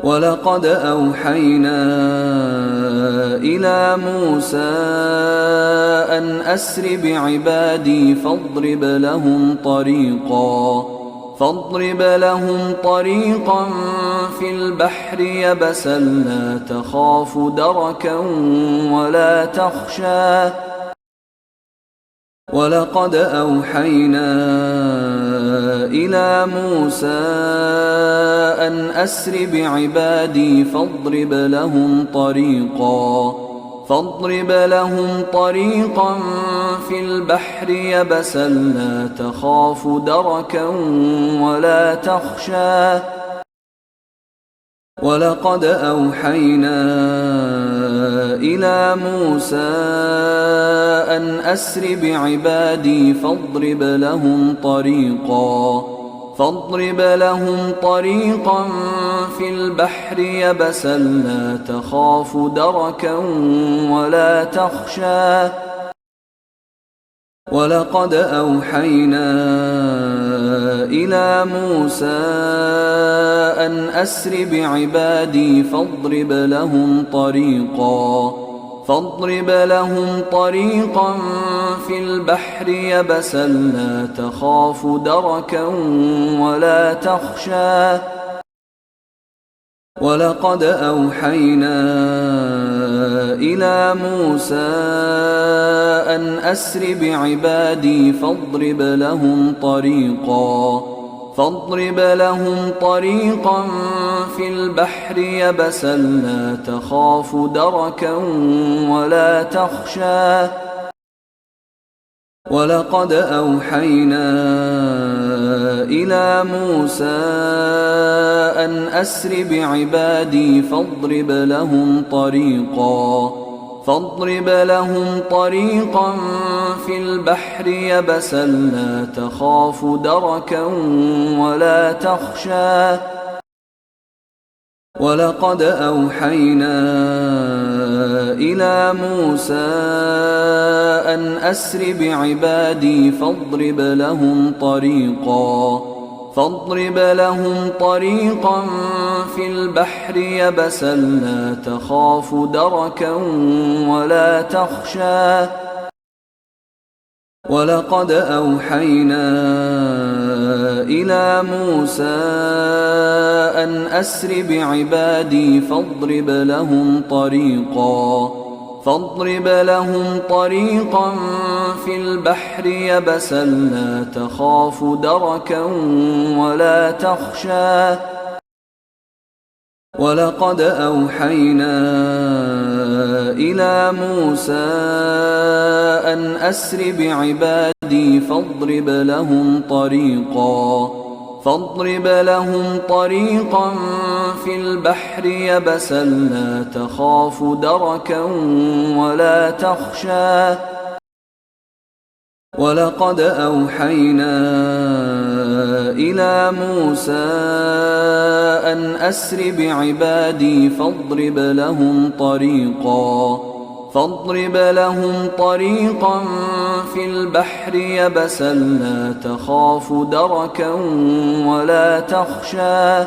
ولقد أوحينا إلى موسى أن أسر بعبادي فاضرب لهم طريقا في البحر يبسا لا تخاف دركا ولا تخشى. ولقد أوحينا إلى موسى أن أسر بعبادي فاضرب لهم طريقا في البحر يبسا لا تخاف دركا ولا تخشى. ولقد أوحينا إلى موسى أن أسر بعبادي فاضرب لهم طريقا في البحر يبسا لا تخاف دركا ولا تخشى. ولقد أوحينا إلى موسى أن أسر بعبادي فاضرب لهم طريقا في البحر يبسا لا تخاف دركا ولا تخشى. ولقد أوحينا إلى موسى أن أسر بعبادي فاضرب لهم طريقا في البحر يبسا لا تخاف دركا ولا تخشى. ولقد أوحينا إلى موسى أن أسر بعبادي فاضرب لهم طريقا في البحر يبسا لا تخاف دركا ولا تخشى. ولقد أوحينا إلى موسى أن أسر بعبادي فاضرب لهم طريقا في البحر يبسا لا تخاف دركا ولا تخشى. ولقد أوحينا إلى موسى أن أسر بعبادي فاضرب لهم طريقا في البحر يبسا لا تخاف دركا ولا تخشى. ولقد أوحينا إلى موسى أن أسر بعبادي فاضرب لهم طريقا في البحر يبسا لا تخاف دركا ولا تخشى. ولقد أوحينا إلى موسى أن أسر بعبادي فاضرب لهم طريقا في البحر يبسا لا تخاف دركا ولا تخشى.